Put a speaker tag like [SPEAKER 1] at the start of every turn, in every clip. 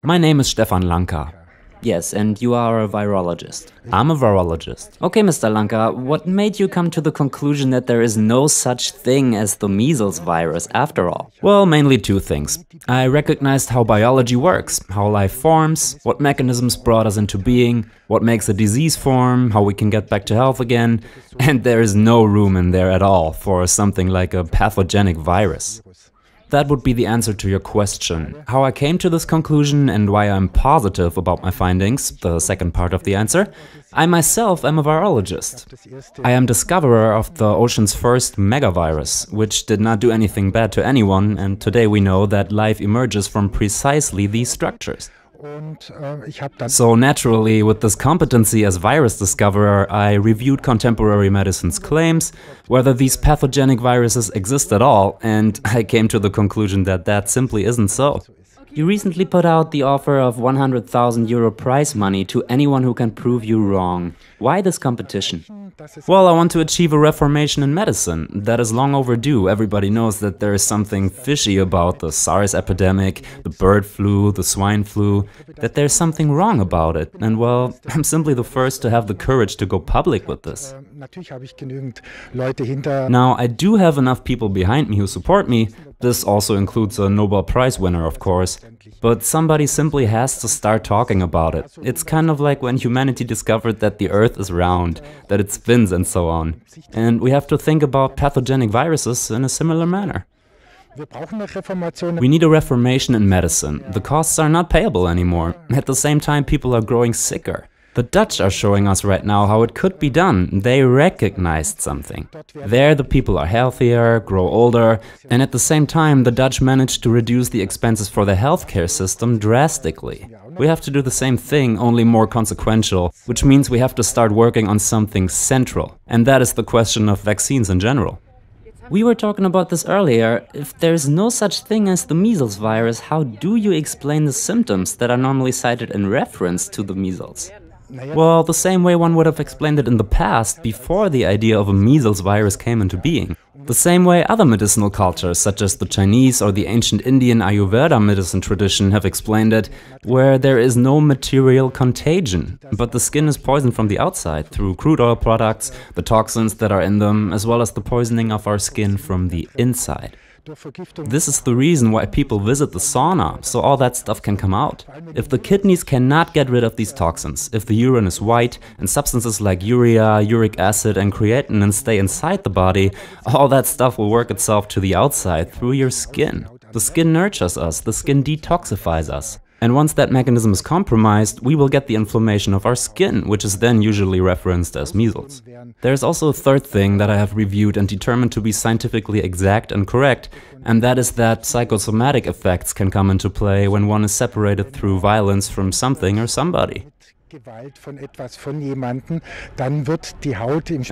[SPEAKER 1] My name is Stefan Lanka.
[SPEAKER 2] Yes, and you are a virologist.
[SPEAKER 1] I'm a virologist.
[SPEAKER 2] Okay, Mr. Lanka, what made you come to the conclusion that there is no such thing as the measles virus after all?
[SPEAKER 1] Well, mainly two things. I recognized how biology works, how life forms, what mechanisms brought us into being, what makes a disease form, how we can get back to health again, and there is no room in there at all for something like a pathogenic virus. That would be the answer to your question. How I came to this conclusion and why I'm positive about my findings, the second part of the answer. I myself am a virologist. I am discoverer of the ocean's first megavirus, which did not do anything bad to anyone, and today we know that life emerges from precisely these structures. So naturally, with this competency as virus discoverer, I reviewed contemporary medicine's claims, whether these pathogenic viruses exist at all, and I came to the conclusion that that simply isn't so.
[SPEAKER 2] You recently put out the offer of €100,000 prize money to anyone who can prove you wrong. Why this competition?
[SPEAKER 1] Well, I want to achieve a reformation in medicine. That is long overdue. Everybody knows that there is something fishy about the SARS epidemic, the bird flu, the swine flu, that there's something wrong about it. And well, I'm simply the first to have the courage to go public with this. Now, I do have enough people behind me who support me. This also includes a Nobel Prize winner, of course. But somebody simply has to start talking about it. It's kind of like when humanity discovered that the Earth is round, that it spins and so on. And we have to think about pathogenic viruses in a similar manner. We need a reformation in medicine. The costs are not payable anymore. At the same time, people are growing sicker. The Dutch are showing us right now how it could be done. They recognized something. There the people are healthier, grow older, and at the same time the Dutch managed to reduce the expenses for the healthcare system drastically. We have to do the same thing, only more consequential, which means we have to start working on something central. And that is the question of vaccines in general.
[SPEAKER 2] We were talking about this earlier. If there's no such thing as the measles virus, how do you explain the symptoms that are normally cited in reference to the measles?
[SPEAKER 1] Well, the same way one would have explained it in the past, before the idea of a measles virus came into being. The same way other medicinal cultures, such as the Chinese or the ancient Indian Ayurveda medicine tradition, have explained it, where there is no material contagion, but the skin is poisoned from the outside through crude oil products, the toxins that are in them, as well as the poisoning of our skin from the inside. This is the reason why people visit the sauna, so all that stuff can come out. If the kidneys cannot get rid of these toxins, if the urine is white and substances like urea, uric acid and creatinine stay inside the body, all that stuff will work itself to the outside through your skin. The skin nurtures us, the skin detoxifies us. And once that mechanism is compromised, we will get the inflammation of our skin, which is then usually referenced as measles. There's also a third thing that I have reviewed and determined to be scientifically exact and correct, and that is that psychosomatic effects can come into play when one is separated through violence from something or somebody. In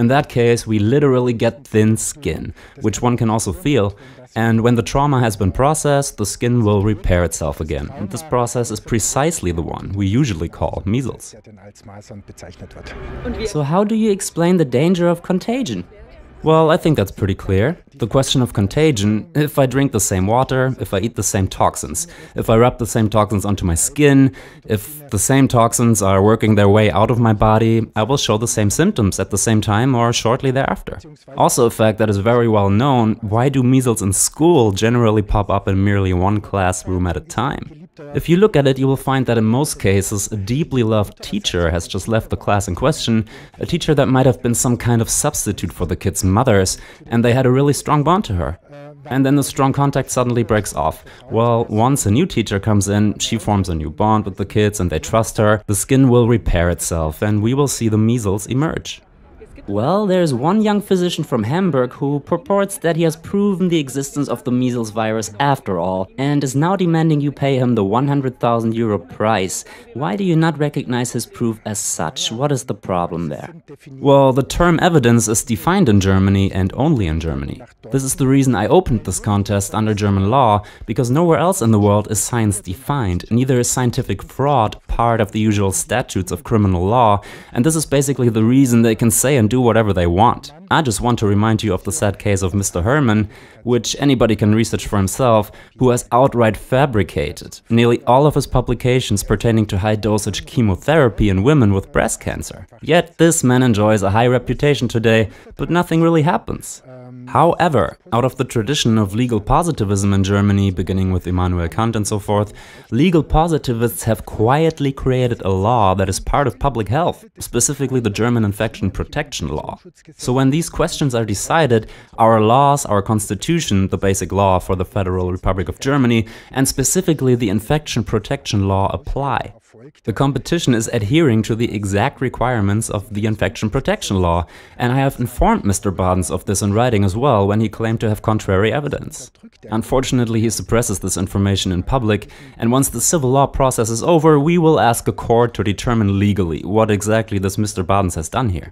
[SPEAKER 1] that case, we literally get thin skin, which one can also feel, and when the trauma has been processed, the skin will repair itself again. And this process is precisely the one we usually call measles.
[SPEAKER 2] So how do you explain the danger of contagion?
[SPEAKER 1] Well, I think that's pretty clear. The question of contagion: if I drink the same water, if I eat the same toxins, if I rub the same toxins onto my skin, if the same toxins are working their way out of my body, I will show the same symptoms at the same time or shortly thereafter. Also a fact that is very well known: why do measles in school generally pop up in merely one classroom at a time? If you look at it, you will find that in most cases, a deeply loved teacher has just left the class in question, a teacher that might have been some kind of substitute for the kids' mothers, and they had a really strong bond to her. And then the strong contact suddenly breaks off. Well, once a new teacher comes in, she forms a new bond with the kids and they trust her, the skin will repair itself and we will see the measles emerge.
[SPEAKER 2] Well, there's one young physician from Hamburg who purports that he has proven the existence of the measles virus after all, and is now demanding you pay him the €100,000 prize. Why do you not recognize his proof as such? What is the problem there?
[SPEAKER 1] Well, the term evidence is defined in Germany and only in Germany. This is the reason I opened this contest under German law, because nowhere else in the world is science defined, neither is scientific fraud part of the usual statutes of criminal law, and this is basically the reason they can say and do whatever they want. I just want to remind you of the sad case of Mr. Herman, which anybody can research for himself, who has outright fabricated nearly all of his publications pertaining to high-dosage chemotherapy in women with breast cancer. Yet this man enjoys a high reputation today, but nothing really happens. However, out of the tradition of legal positivism in Germany, beginning with Immanuel Kant and so forth, legal positivists have quietly created a law that is part of public health, specifically the German infection protection law. So when these questions are decided, our laws, our constitution, the basic law for the Federal Republic of Germany, and specifically the infection protection law apply. The competition is adhering to the exact requirements of the infection protection law, and I have informed Mr. Badens of this in writing as well when he claimed to have contrary evidence. Unfortunately, he suppresses this information in public, and once the civil law process is over, we will ask a court to determine legally what exactly this Mr. Badens has done here.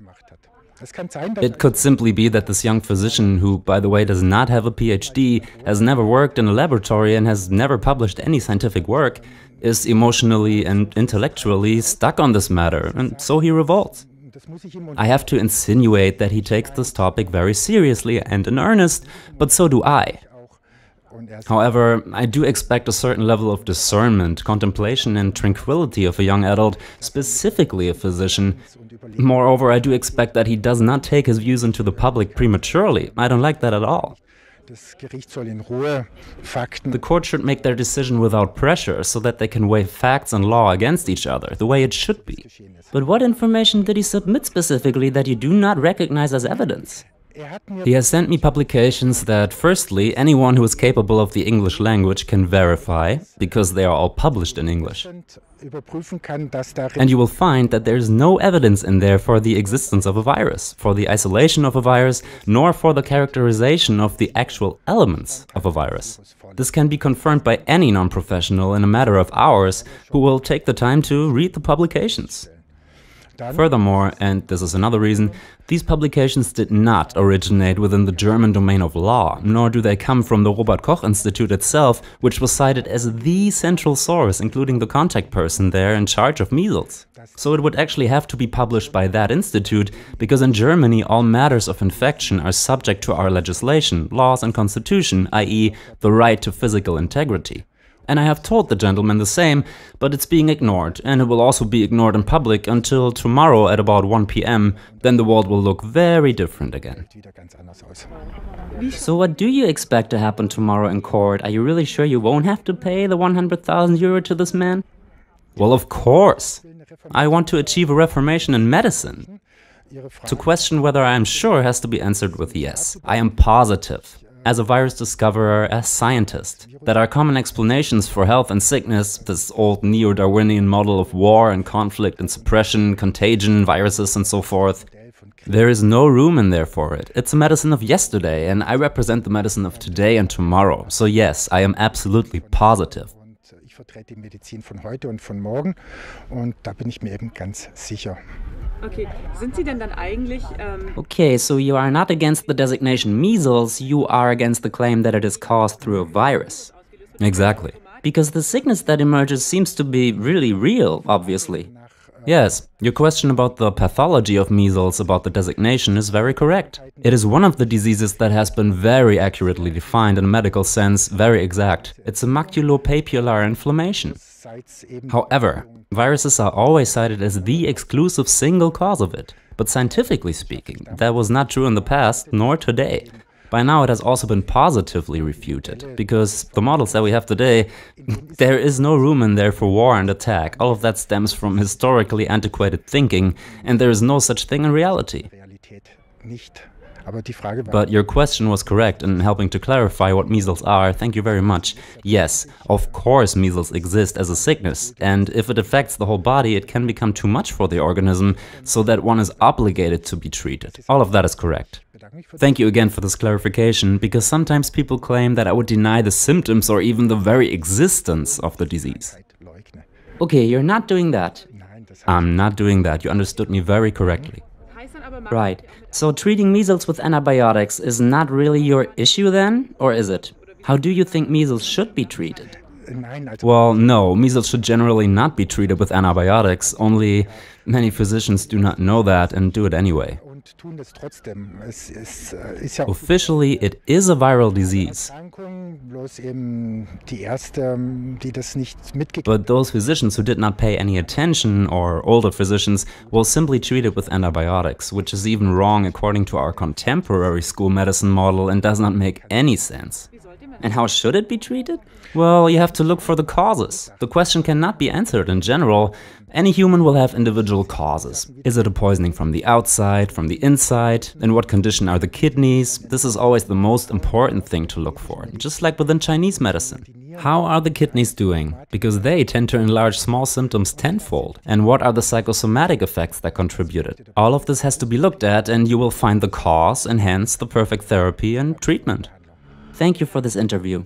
[SPEAKER 1] It could simply be that this young physician, who by the way does not have a PhD, has never worked in a laboratory and has never published any scientific work, is emotionally and intellectually stuck on this matter, and so he revolts. I have to insinuate that he takes this topic very seriously and in earnest, but so do I. However, I do expect a certain level of discernment, contemplation and tranquility of a young adult, specifically a physician. Moreover, I do expect that he does not take his views into the public prematurely. I don't like that at all. The court should make their decision without pressure, so that they can weigh facts and law against each other, the way it should be.
[SPEAKER 2] But what information did he submit specifically that you do not recognize as evidence?
[SPEAKER 1] He has sent me publications that, firstly, anyone who is capable of the English language can verify, because they are all published in English. And you will find that there is no evidence in there for the existence of a virus, for the isolation of a virus, nor for the characterization of the actual elements of a virus. This can be confirmed by any non-professional in a matter of hours who will take the time to read the publications. Furthermore, and this is another reason, these publications did not originate within the German domain of law, nor do they come from the Robert Koch Institute itself, which was cited as the central source, including the contact person there in charge of measles. So it would actually have to be published by that institute, because in Germany all matters of infection are subject to our legislation, laws and constitution, i.e. the right to physical integrity. And I have told the gentleman the same, but it's being ignored, and it will also be ignored in public until tomorrow at about 1 p.m. Then the world will look very different again.
[SPEAKER 2] So what do you expect to happen tomorrow in court? Are you really sure you won't have to pay the 100,000 euro to this man?
[SPEAKER 1] Well, of course. I want to achieve a reformation in medicine. To question whether I am sure has to be answered with yes. I am positive, as a virus discoverer, as scientist, that our common explanations for health and sickness, this old neo-Darwinian model of war and conflict and suppression, contagion, viruses and so forth, there is no room in there for it. It's a medicine of yesterday, and I represent the medicine of today and tomorrow. So yes, I am absolutely positive.
[SPEAKER 3] vertrete die Medizin von heute und von morgen und da bin ich mir eben ganz sicher.
[SPEAKER 4] Okay, sind Sie denn dann eigentlich...
[SPEAKER 2] Okay, so you are not against the designation measles, you are against the claim that it is caused through a virus.
[SPEAKER 1] Exactly.
[SPEAKER 2] Because the sickness that emerges seems to be really real, obviously.
[SPEAKER 1] Yes, your question about the pathology of measles, about the designation, is very correct. It is one of the diseases that has been very accurately defined in a medical sense, very exact. It's a maculopapular inflammation. However, viruses are always cited as the exclusive single cause of it. But scientifically speaking, that was not true in the past, nor today. By now it has also been positively refuted, because the models that we have today, there is no room in there for war and attack. All of that stems from historically antiquated thinking, and there is no such thing in reality. But your question was correct in helping to clarify what measles are, thank you very much. Yes, of course measles exist as a sickness, and if it affects the whole body it can become too much for the organism, so that one is obligated to be treated. All of that is correct. Thank you again for this clarification, because sometimes people claim that I would deny the symptoms or even the very existence of the disease.
[SPEAKER 2] Okay, you're not doing that.
[SPEAKER 1] I'm not doing that, you understood me very correctly.
[SPEAKER 2] Right, so treating measles with antibiotics is not really your issue then, or is it? How do you think measles should be treated?
[SPEAKER 1] Well, no, measles should generally not be treated with antibiotics, only many physicians do not know that and do it anyway. Officially, it is a viral disease. But those physicians who did not pay any attention, or older physicians, will simply treat it with antibiotics, which is even wrong according to our contemporary school medicine model and does not make any sense.
[SPEAKER 2] And how should it be treated?
[SPEAKER 1] Well, you have to look for the causes. The question cannot be answered in general. Any human will have individual causes. Is it a poisoning from the outside, from the inside? In what condition are the kidneys? This is always the most important thing to look for, just like within Chinese medicine. How are the kidneys doing? Because they tend to enlarge small symptoms tenfold. And what are the psychosomatic effects that contributed? All of this has to be looked at, and you will find the cause and hence the perfect therapy and treatment.
[SPEAKER 2] Thank you for this interview.